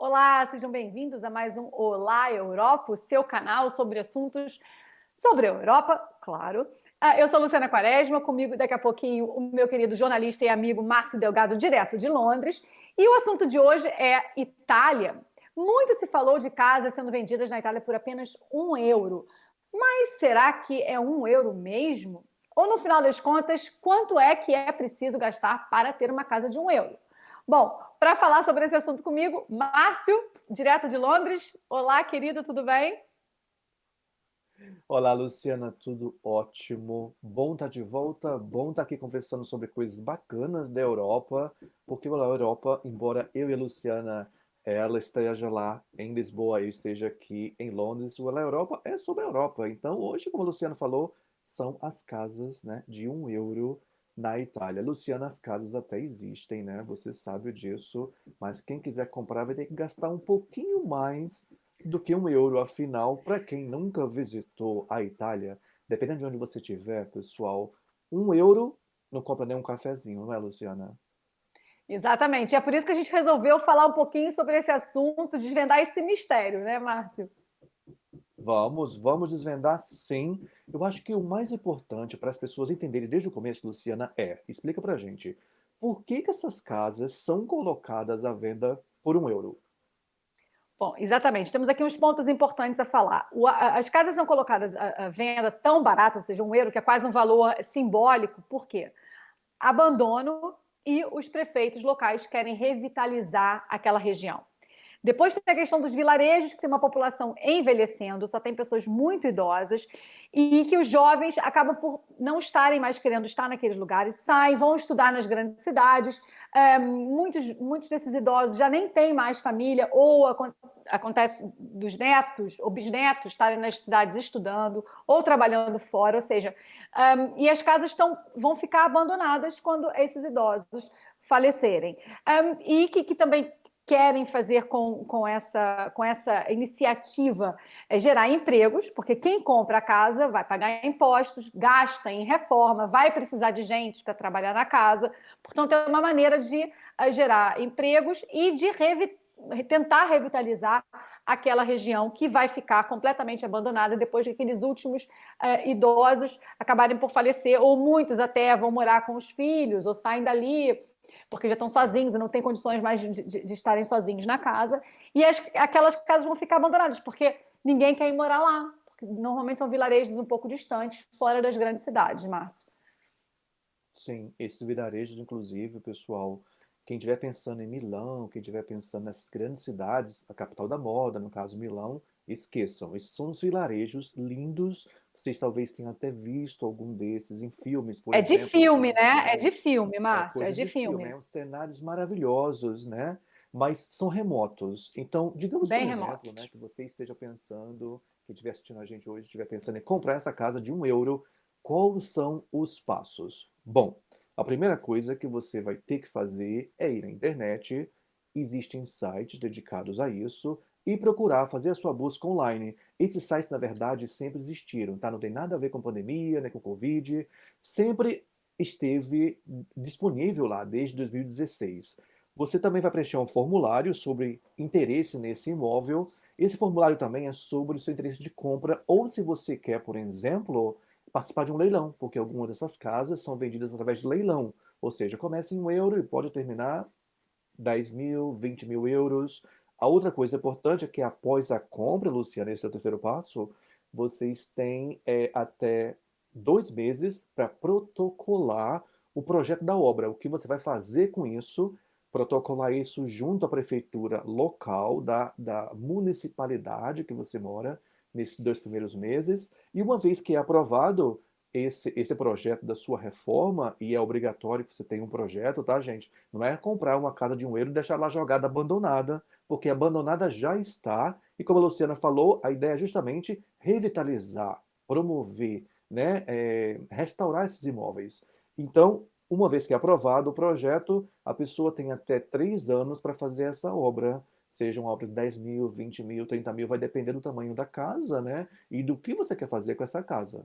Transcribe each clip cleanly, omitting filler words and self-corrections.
Olá, sejam bem-vindos a mais um Olá Europa, o seu canal sobre assuntos sobre a Europa, claro. Eu sou Luciana Quaresma, comigo daqui a pouquinho o meu querido jornalista e amigo Márcio Delgado, direto de Londres. E o assunto de hoje é Itália. Muito se falou de casas sendo vendidas na Itália por apenas €1. Mas será que é €1 mesmo? Ou, no final das contas, quanto é que é preciso gastar para ter uma casa de €1? Bom, para falar sobre esse assunto comigo, Márcio, direto de Londres. Olá, querido, tudo bem? Olá, Luciana, tudo ótimo. Bom estar de volta, bom estar aqui conversando sobre coisas bacanas da Europa, porque a Europa, embora eu e a Luciana, ela esteja lá em Lisboa, eu esteja aqui em Londres, o Olá Europa é sobre a Europa. Então, hoje, como a Luciana falou, são as casas, né, de €1 na Itália. Luciana, as casas até existem, né? Você sabe disso, mas quem quiser comprar vai ter que gastar um pouquinho mais do que €1. Afinal, para quem nunca visitou a Itália, dependendo de onde você estiver, pessoal, €1 não compra nem um cafezinho, não é, Luciana? Exatamente. E é por isso que a gente resolveu falar um pouquinho sobre esse assunto, desvendar esse mistério, né, Márcio? Vamos desvendar sim. Eu acho que o mais importante para as pessoas entenderem desde o começo, Luciana, explica pra gente, por que que essas casas são colocadas à venda por €1? Bom, exatamente. Temos aqui uns pontos importantes a falar. As casas são colocadas à venda tão barato, ou seja, €1, que é quase um valor simbólico. Por quê? Abandono e os prefeitos locais querem revitalizar aquela região. Depois tem a questão dos vilarejos, que tem uma população envelhecendo, só tem pessoas muito idosas, e que os jovens acabam por não estarem mais querendo estar naqueles lugares, saem, vão estudar nas grandes cidades. Muitos desses idosos já nem têm mais família, ou acontece dos netos ou bisnetos estarem nas cidades estudando ou trabalhando fora, ou seja, e as casas vão ficar abandonadas quando esses idosos falecerem. E que também querem fazer com essa iniciativa gerar empregos, porque quem compra a casa vai pagar impostos, gasta em reforma, vai precisar de gente para trabalhar na casa. Portanto, é uma maneira de gerar empregos e de tentar revitalizar aquela região que vai ficar completamente abandonada depois que aqueles últimos idosos acabarem por falecer, ou muitos até vão morar com os filhos, ou saem dali porque já estão sozinhos e não têm condições mais de estarem sozinhos na casa, e aquelas casas vão ficar abandonadas, porque ninguém quer ir morar lá, porque normalmente são vilarejos um pouco distantes, fora das grandes cidades, Márcio. Sim, esses vilarejos, inclusive, pessoal, quem estiver pensando em Milão, quem estiver pensando nessas grandes cidades, a capital da moda, no caso Milão, esqueçam. Esses são os vilarejos lindos. Vocês talvez tenham até visto algum desses em filmes, por É de exemplo, La filme, Torre né? É Eiffel. de filme, É Márcio, é coisa de de filme, filme. é uns cenários maravilhosos, né? Mas são remotos. Então, digamos, por Bem exemplo, né, remotos. que você esteja pensando, quem estiver assistindo a gente hoje, estiver pensando em comprar essa casa de €1, quais são os passos? Bom, a primeira coisa que você vai ter que fazer é ir na internet, existem sites dedicados a isso, e procurar fazer a sua busca online. Esses sites, na verdade, sempre existiram, tá? Não tem nada a ver com pandemia, nem com Covid. Sempre esteve disponível lá desde 2016. Você também vai preencher um formulário sobre interesse nesse imóvel. Esse formulário também é sobre o seu interesse de compra ou se você quer, por exemplo, participar de um leilão, porque algumas dessas casas são vendidas através de leilão. Ou seja, começa em €1 e pode terminar 10.000, €20.000. A outra coisa importante é que após a compra, Luciana, esse é o terceiro passo, vocês têm até 2 meses para protocolar o projeto da obra. O que você vai fazer com isso? Protocolar isso junto à prefeitura local, da municipalidade que você mora, nesses 2 primeiros meses. E uma vez que é aprovado esse projeto da sua reforma, e é obrigatório que você tenha um projeto, tá, gente? Não é comprar uma casa de €1 e deixar lá jogada abandonada, porque abandonada já está. E como a Luciana falou, a ideia é justamente revitalizar, promover, né, restaurar esses imóveis. Então, uma vez que é aprovado o projeto, a pessoa tem até 3 anos para fazer essa obra. Seja uma obra de 10.000, 20.000, 30.000, vai depender do tamanho da casa, né? E do que você quer fazer com essa casa.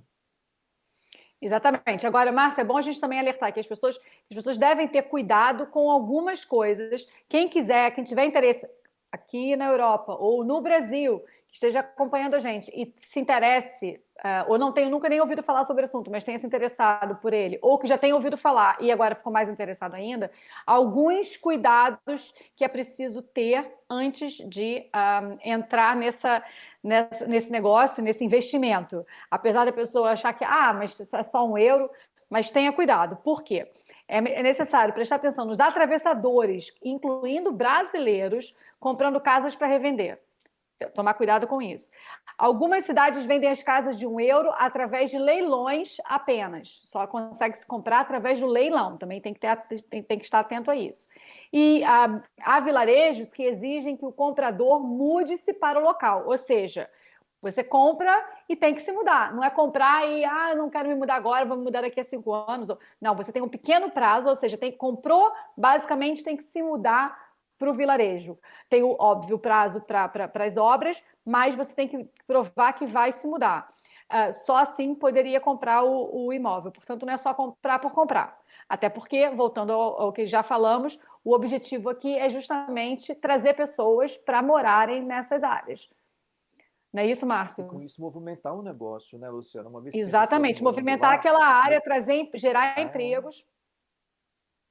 Exatamente. Agora, Márcia, é bom a gente também alertar que as pessoas devem ter cuidado com algumas coisas. Quem quiser, quem tiver interesse, aqui na Europa ou no Brasil, que esteja acompanhando a gente e se interesse, ou não tenha nunca nem ouvido falar sobre o assunto, mas tenha se interessado por ele, ou que já tenha ouvido falar e agora ficou mais interessado ainda, alguns cuidados que é preciso ter antes de entrar nesse negócio, nesse investimento. Apesar da pessoa achar que, mas é só €1, mas tenha cuidado. Por quê? É necessário prestar atenção nos atravessadores, incluindo brasileiros, comprando casas para revender. Tomar cuidado com isso. Algumas cidades vendem as casas de €1 através de leilões apenas. Só consegue se comprar através do leilão. Também tem que estar atento a isso. E há vilarejos que exigem que o comprador mude-se para o local. Ou seja, você compra e tem que se mudar. Não é comprar e, não quero me mudar agora, vou me mudar daqui a 5 anos. Não, você tem um pequeno prazo, ou seja, comprou, basicamente tem que se mudar para o vilarejo. Tem o óbvio prazo para as obras, mas você tem que provar que vai se mudar. Só assim poderia comprar o imóvel. Portanto, não é só comprar por comprar. Até porque, voltando ao que já falamos, o objetivo aqui é justamente trazer pessoas para morarem nessas áreas. Não é isso, E Márcio? com isso movimentar o negócio, né, Luciana? Uma vez que tem pessoas Exatamente. morando Movimentar lá, aquela área, mas gerar é, empregos.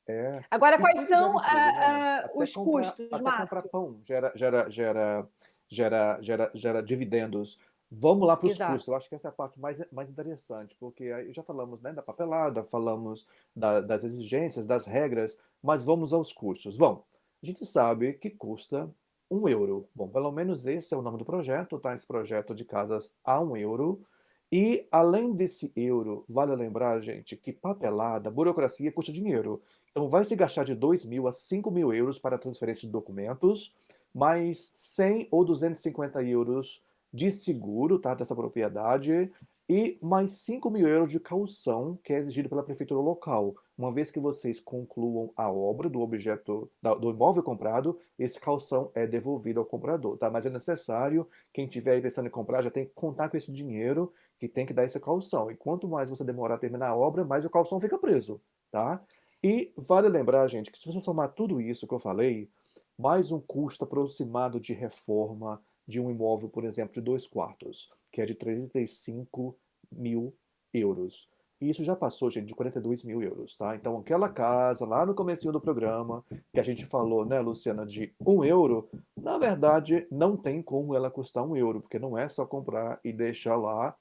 é. Agora, E quais tudo gera são emprego, né? os custos, Até comprar Márcio? pão gera dividendos. Vamos lá para os custos. Exato. Eu acho que essa é a parte mais interessante, porque aí já falamos, né, da papelada, falamos das exigências, das regras, mas vamos aos custos. Bom, a gente sabe que custa €1. Bom, pelo menos esse é o nome do projeto, tá? Esse projeto de casas a €1. E além desse euro, vale lembrar, gente, que papelada, burocracia custa dinheiro. Então vai se gastar de 2.000 a 5.000 euros para transferência de documentos, mais 100 ou 250 euros de seguro, tá, dessa propriedade, e mais 5.000 euros de caução, que é exigido pela prefeitura local. Uma vez que vocês concluam a obra do objeto, do imóvel comprado, esse caução é devolvido ao comprador, tá? Mas é necessário, quem estiver aí pensando em comprar, já tem que contar com esse dinheiro, que tem que dar essa caução. E quanto mais você demorar a terminar a obra, mais o caução fica preso, tá? E vale lembrar, gente, que se você somar tudo isso que eu falei, mais um custo aproximado de reforma de um imóvel, por exemplo, de 2 quartos, que é de 35.000 euros. E isso já passou, gente, de 42.000 euros, tá? Então, aquela casa lá no comecinho do programa, que a gente falou, né, Luciana, de €1, na verdade, não tem como ela custar €1, porque não é só comprar e deixar lá.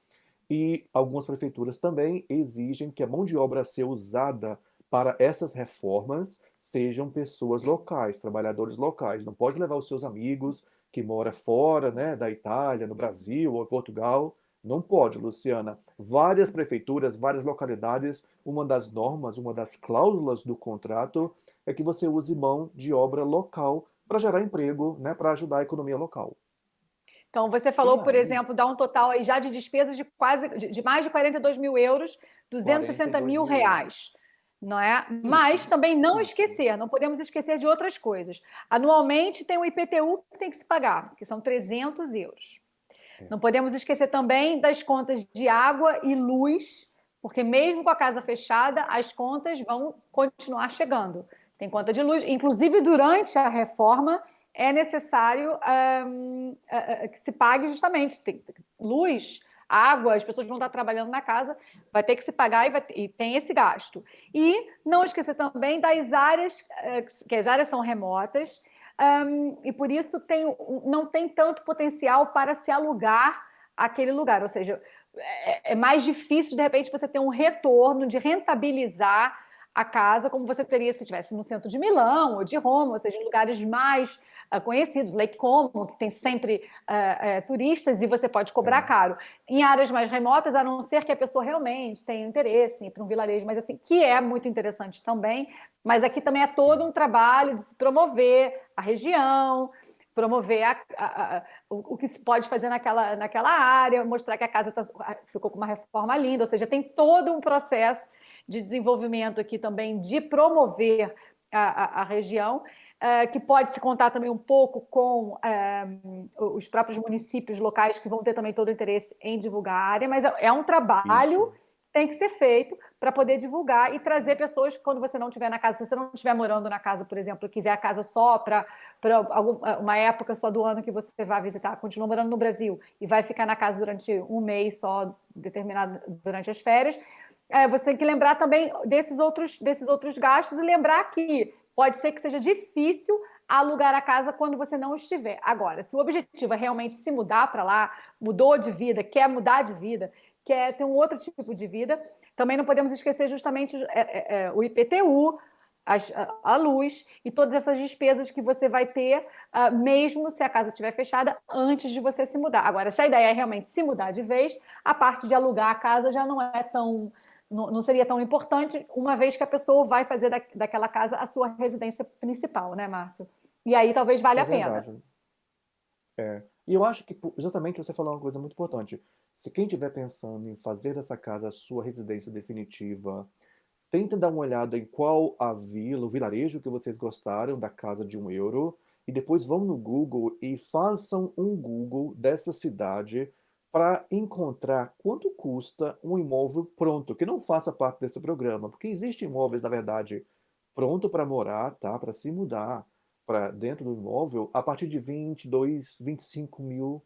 E algumas prefeituras também exigem que a mão de obra a ser usada para essas reformas sejam pessoas locais, trabalhadores locais. Não pode levar os seus amigos que moram fora, né, da Itália, no Brasil ou em Portugal. Não pode, Luciana. Várias prefeituras, várias localidades, uma das normas, uma das cláusulas do contrato é que você use mão de obra local para gerar emprego, né, para ajudar a economia local. Então, você E falou, por aí, exemplo, dá um total aí já de despesas de mais de 42.000 euros, 260 42 mil mil euros. reais, não é? Isso, Mas também não isso. esquecer, não podemos esquecer de outras coisas. Anualmente tem o IPTU que tem que se pagar, que são 300 euros. É. Não podemos esquecer também das contas de água e luz, porque mesmo com a casa fechada, as contas vão continuar chegando. Tem conta de luz, inclusive durante a reforma é necessário que se pague justamente. Tem luz, água, as pessoas vão estar trabalhando na casa, vai ter que se pagar e tem esse gasto. E não esquecer também das áreas, que as áreas são remotas, e por isso não tem tanto potencial para se alugar aquele lugar. Ou seja, é mais difícil, de repente, você ter um retorno de rentabilizar a casa como você teria se estivesse no centro de Milão ou de Roma, ou seja, em lugares mais conhecidos, Lake Como, que tem sempre turistas e você pode cobrar É. caro. Em áreas mais remotas, a não ser que a pessoa realmente tenha interesse em ir para um vilarejo, mas assim, que é muito interessante também, mas aqui também é todo um trabalho de se promover a região, promover o que se pode fazer naquela área, mostrar que a casa ficou com uma reforma linda, ou seja, tem todo um processo de desenvolvimento aqui também, de promover a região, que pode se contar também um pouco com os próprios municípios locais, que vão ter também todo o interesse em divulgar a área, mas é um trabalho Isso. que tem que ser feito para poder divulgar e trazer pessoas quando você não estiver na casa. Se você não estiver morando na casa, por exemplo, e quiser a casa só para para uma época só do ano que você vai visitar, continua morando no Brasil e vai ficar na casa durante um mês só, determinado durante as férias, você tem que lembrar também desses outros gastos e lembrar que pode ser que seja difícil alugar a casa quando você não estiver. Agora, se o objetivo é realmente se mudar para lá, mudou de vida, quer mudar de vida, quer ter um outro tipo de vida, também não podemos esquecer justamente o IPTU, a luz e todas essas despesas que você vai ter, mesmo se a casa estiver fechada, antes de você se mudar. Agora, se a ideia é realmente se mudar de vez, a parte de alugar a casa já não é tão... Não seria tão importante, uma vez que a pessoa vai fazer daquela casa a sua residência principal, né, Márcio? E aí talvez valha É a pena. verdade. E eu acho que exatamente você falou uma coisa muito importante. Se quem estiver pensando em fazer dessa casa a sua residência definitiva, tenta dar uma olhada em qual a vila, o vilarejo que vocês gostaram da casa de €1 e depois vão no Google e façam um Google dessa cidade para encontrar quanto custa um imóvel pronto, que não faça parte desse programa, porque existem imóveis, na verdade, pronto para morar, tá? Para se mudar para dentro do imóvel a partir de 22, 25 mil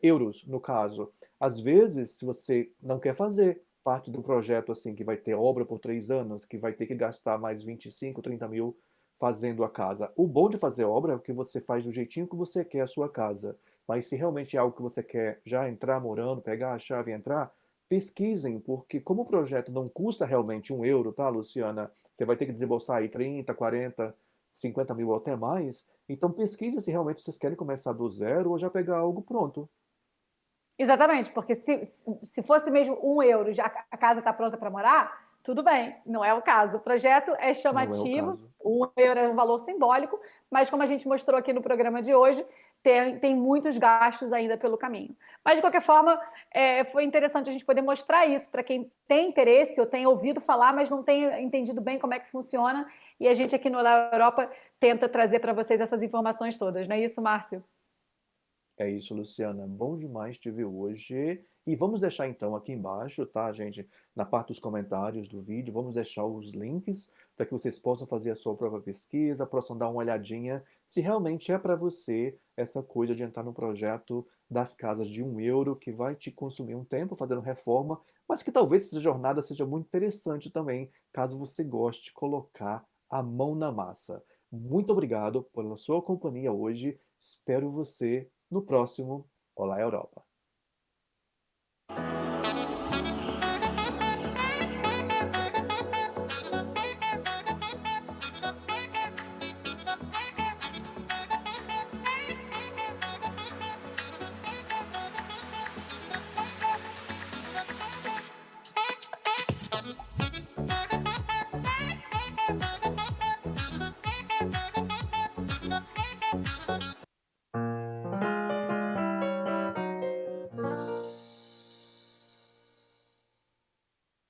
euros, no caso. Às vezes, se você não quer fazer parte de um projeto assim que vai ter obra por 3 anos, que vai ter que gastar mais 25, 30 mil fazendo a casa. O bom de fazer obra é que você faz do jeitinho que você quer a sua casa. Mas se realmente é algo que você quer já entrar morando, pegar a chave e entrar, pesquisem, porque como o projeto não custa realmente €1, tá, Luciana? Você vai ter que desembolsar aí 30, 40, 50 mil ou até mais. Então pesquise se realmente vocês querem começar do zero ou já pegar algo pronto. Exatamente, porque se fosse mesmo €1, já a casa está pronta para morar, tudo bem, não é o caso. O projeto é Não é o chamativo, caso. €1 é um valor simbólico, mas como a gente mostrou aqui no programa de hoje, tem muitos gastos ainda pelo caminho. Mas, de qualquer forma, foi interessante a gente poder mostrar isso para quem tem interesse ou tem ouvido falar, mas não tem entendido bem como é que funciona. E a gente aqui no La Europa tenta trazer para vocês essas informações todas, não é isso, Márcio? É isso, Luciana. Bom demais te ver hoje. E vamos deixar então aqui embaixo, tá, gente? Na parte dos comentários do vídeo, vamos deixar os links para que vocês possam fazer a sua própria pesquisa, possam dar uma olhadinha se realmente é para você essa coisa de entrar no projeto das casas de €1 que vai te consumir um tempo fazendo reforma, mas que talvez essa jornada seja muito interessante também, caso você goste de colocar a mão na massa. Muito obrigado pela sua companhia hoje. Espero você no próximo Olá Europa.